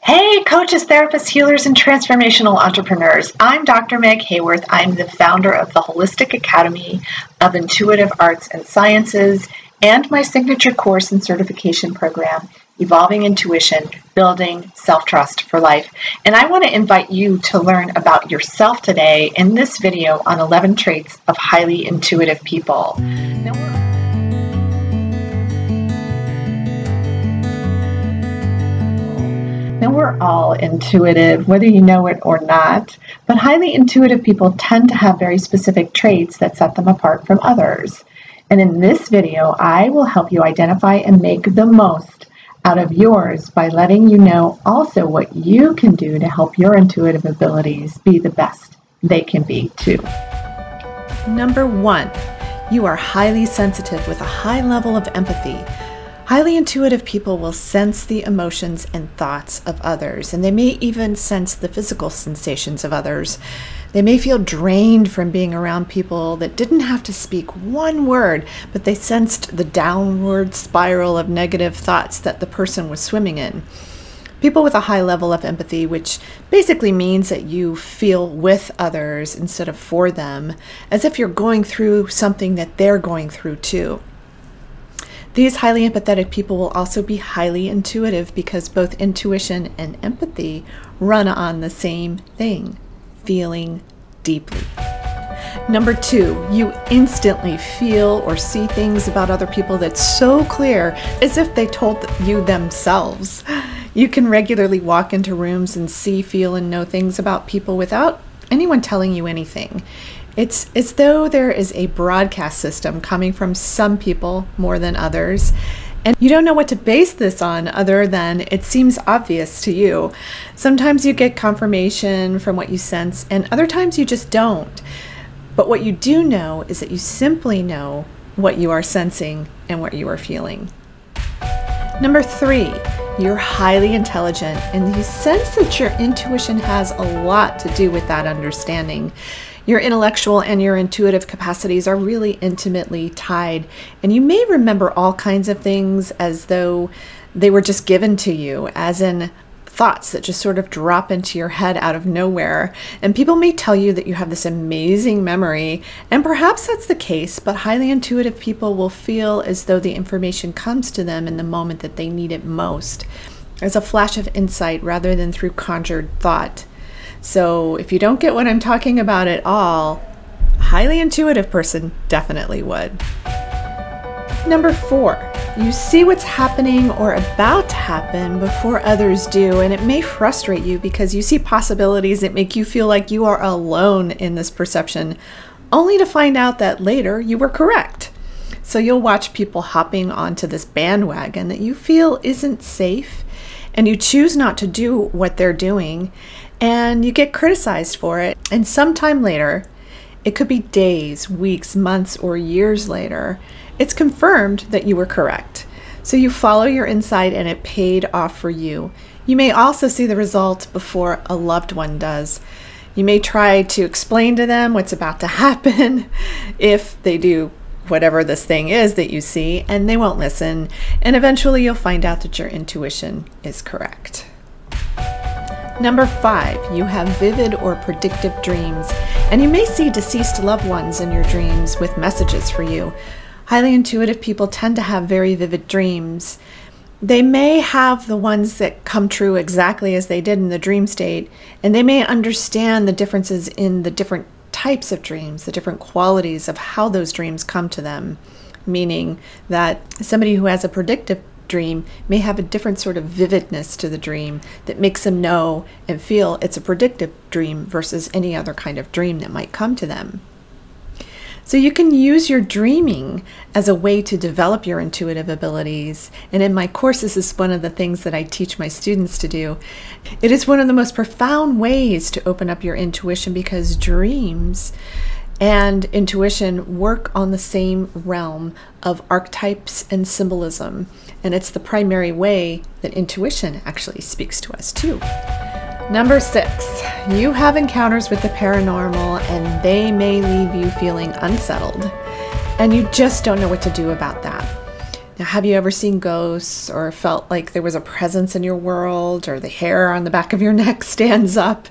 Hey, coaches, therapists, healers, and transformational entrepreneurs. I'm Dr. Meg Haworth. I'm the founder of the Holistic Academy of Intuitive Arts and Sciences and my signature course and certification program, Evolving Intuition, Building Self-Trust for Life. And I want to invite you to learn about yourself today in this video on 11 traits of highly intuitive people. Now, we're all intuitive, whether you know it or not, but highly intuitive people tend to have very specific traits that set them apart from others. And in this video, I will help you identify and make the most out of yours by letting you know also what you can do to help your intuitive abilities be the best they can be too. Number 1, you are highly sensitive with a high level of empathy. Highly intuitive people will sense the emotions and thoughts of others, and they may even sense the physical sensations of others. They may feel drained from being around people that didn't have to speak one word, but they sensed the downward spiral of negative thoughts that the person was swimming in. People with a high level of empathy, which basically means that you feel with others instead of for them, as if you're going through something that they're going through too. These highly empathetic people will also be highly intuitive because both intuition and empathy run on the same thing, feeling deeply. Number 2, you instantly feel or see things about other people that's so clear as if they told you themselves. You can regularly walk into rooms and see, feel, and know things about people without anyone telling you anything. It's as though there is a broadcast system coming from some people more than others, and you don't know what to base this on other than it seems obvious to you. Sometimes you get confirmation from what you sense, and other times you just don't. But what you do know is that you simply know what you are sensing and what you are feeling. Number 3, you're highly intelligent, and you sense that your intuition has a lot to do with that understanding. Your intellectual and your intuitive capacities are really intimately tied, and you may remember all kinds of things as though they were just given to you, as in thoughts that just sort of drop into your head out of nowhere. And people may tell you that you have this amazing memory, and perhaps that's the case, but highly intuitive people will feel as though the information comes to them in the moment that they need it most, as a flash of insight rather than through conjured thought. So if you don't get what I'm talking about at all, a highly intuitive person definitely would. Number 4, you see what's happening or about to happen before others do, and it may frustrate you because you see possibilities that make you feel like you are alone in this perception, only to find out that later you were correct. So you'll watch people hopping onto this bandwagon that you feel isn't safe, and you choose not to do what they're doing, and you get criticized for it. And sometime later, it could be days, weeks, months, or years later, it's confirmed that you were correct. So you follow your insight and it paid off for you. You may also see the result before a loved one does. You may try to explain to them what's about to happen if they do whatever this thing is that you see, and they won't listen. And eventually you'll find out that your intuition is correct. Number 5, you have vivid or predictive dreams, and you may see deceased loved ones in your dreams with messages for you. Highly intuitive people tend to have very vivid dreams. They may have the ones that come true exactly as they did in the dream state, and they may understand the differences in the different types of dreams, the different qualities of how those dreams come to them, meaning that somebody who has a predictive dream may have a different sort of vividness to the dream that makes them know and feel it's a predictive dream versus any other kind of dream that might come to them. So you can use your dreaming as a way to develop your intuitive abilities. And in my course, this is one of the things that I teach my students to do. It is one of the most profound ways to open up your intuition because dreams and intuition work on the same realm of archetypes and symbolism. And it's the primary way that intuition actually speaks to us too. Number 6, you have encounters with the paranormal and they may leave you feeling unsettled, and you just don't know what to do about that. Now, have you ever seen ghosts or felt like there was a presence in your world, or the hair on the back of your neck stands up?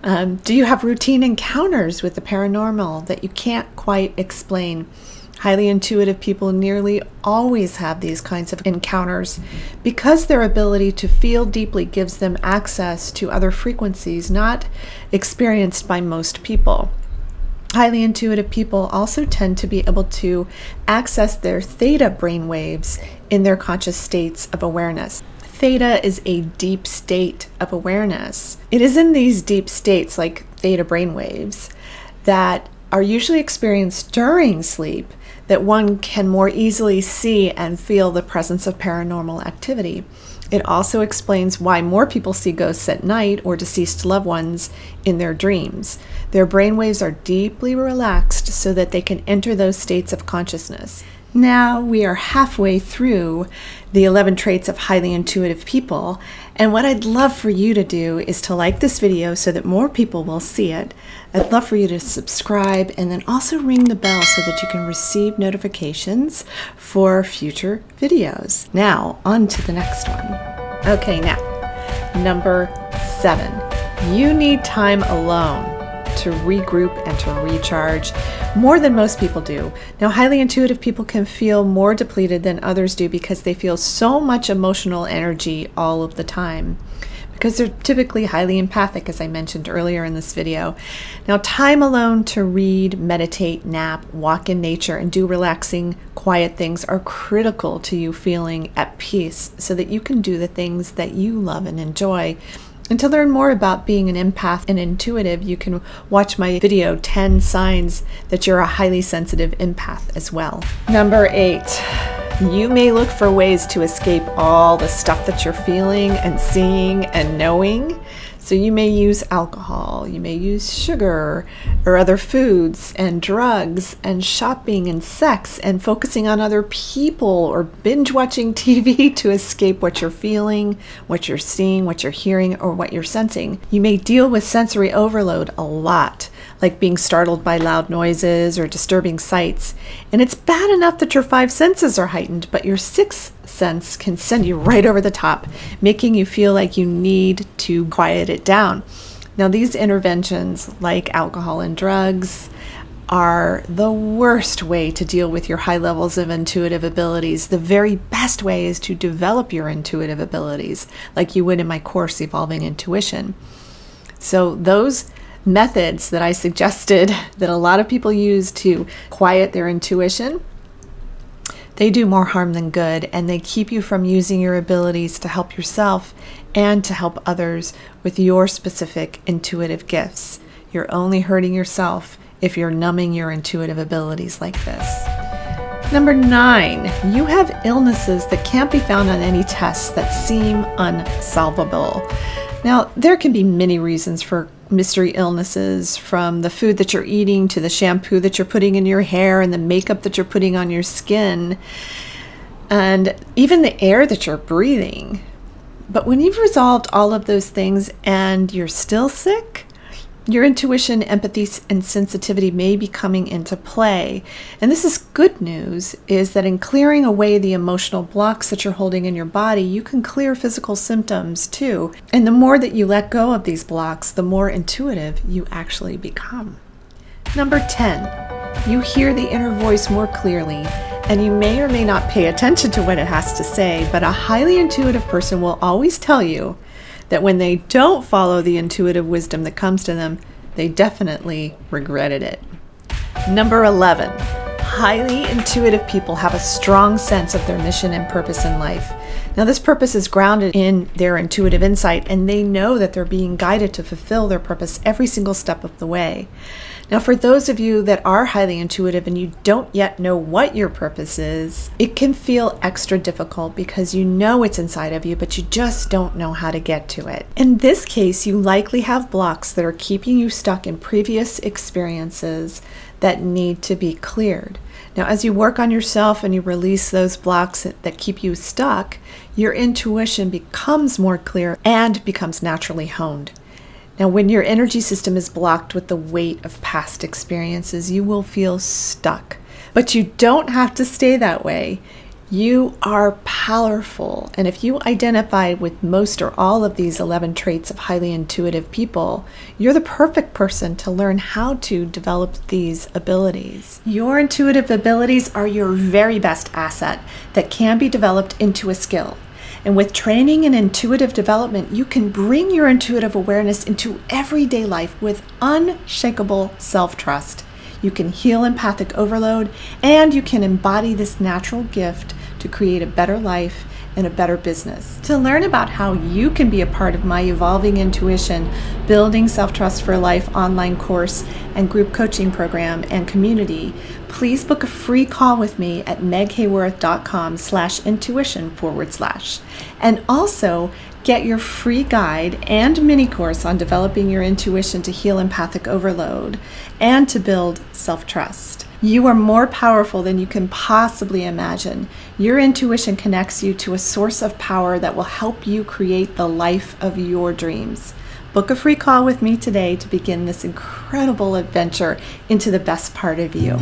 Do you have routine encounters with the paranormal that you can't quite explain? Highly intuitive people nearly always have these kinds of encounters because their ability to feel deeply gives them access to other frequencies not experienced by most people. Highly intuitive people also tend to be able to access their theta brainwaves in their conscious states of awareness. Theta is a deep state of awareness. It is in these deep states, like theta brainwaves, that are usually experienced during sleep, that one can more easily see and feel the presence of paranormal activity. It also explains why more people see ghosts at night or deceased loved ones in their dreams. Their brainwaves are deeply relaxed so that they can enter those states of consciousness. Now we are halfway through the 11 traits of highly intuitive people, and what I'd love for you to do is to like this video so that more people will see it. I'd love for you to subscribe and then also ring the bell so that you can receive notifications for future videos. Now, on to the next one. Okay, now, number 7. You need time alone to regroup and to recharge more than most people do. Now, highly intuitive people can feel more depleted than others do because they feel so much emotional energy all of the time, because they're typically highly empathic, as I mentioned earlier in this video. Now, time alone to read, meditate, nap, walk in nature, and do relaxing, quiet things are critical to you feeling at peace so that you can do the things that you love and enjoy. And to learn more about being an empath and intuitive, you can watch my video, 10 Signs That You're a Highly Sensitive Empath, as well. Number 8, you may look for ways to escape all the stuff that you're feeling and seeing and knowing. So you may use alcohol, you may use sugar or other foods and drugs and shopping and sex and focusing on other people or binge watching TV to escape what you're feeling, what you're seeing, what you're hearing, or what you're sensing. You may deal with sensory overload a lot, like being startled by loud noises or disturbing sights. And it's bad enough that your 5 senses are heightened, but your 6th sense can send you right over the top, making you feel like you need to quiet it down. Now, these interventions, like alcohol and drugs, are the worst way to deal with your high levels of intuitive abilities. The very best way is to develop your intuitive abilities, like you would in my course, Evolving Intuition. So those methods that I suggested that a lot of people use to quiet their intuition, they do more harm than good, and they keep you from using your abilities to help yourself and to help others with your specific intuitive gifts. You're only hurting yourself if you're numbing your intuitive abilities like this. Number 9, you have illnesses that can't be found on any tests that seem unsolvable. Now, there can be many reasons for mystery illnesses, from the food that you're eating to the shampoo that you're putting in your hair and the makeup that you're putting on your skin, and even the air that you're breathing. But when you've resolved all of those things and you're still sick, your intuition, empathy, and sensitivity may be coming into play. And this is good news, is that in clearing away the emotional blocks that you're holding in your body, you can clear physical symptoms too. And the more that you let go of these blocks, the more intuitive you actually become. Number 10, you hear the inner voice more clearly, and you may or may not pay attention to what it has to say, but a highly intuitive person will always tell you that when they don't follow the intuitive wisdom that comes to them, they definitely regretted it. Number 11, highly intuitive people have a strong sense of their mission and purpose in life. Now, this purpose is grounded in their intuitive insight, and they know that they're being guided to fulfill their purpose every single step of the way. Now, for those of you that are highly intuitive and you don't yet know what your purpose is, it can feel extra difficult because you know it's inside of you, but you just don't know how to get to it. In this case, you likely have blocks that are keeping you stuck in previous experiences that need to be cleared. Now, as you work on yourself and you release those blocks that keep you stuck, your intuition becomes more clear and becomes naturally honed. Now, when your energy system is blocked with the weight of past experiences, you will feel stuck. But you don't have to stay that way. You are powerful, and if you identify with most or all of these 11 traits of highly intuitive people, you're the perfect person to learn how to develop these abilities. Your intuitive abilities are your very best asset that can be developed into a skill. And with training and intuitive development, you can bring your intuitive awareness into everyday life with unshakable self-trust. You can heal empathic overload, and you can embody this natural gift to create a better life and a better business. To learn about how you can be a part of my Evolving Intuition, Building Self-Trust for Life online course and group coaching program and community, please book a free call with me at meghaworth.com/intuition/. And also get your free guide and mini course on developing your intuition to heal empathic overload and to build self-trust. You are more powerful than you can possibly imagine. Your intuition connects you to a source of power that will help you create the life of your dreams. Book a free call with me today to begin this incredible adventure into the best part of you.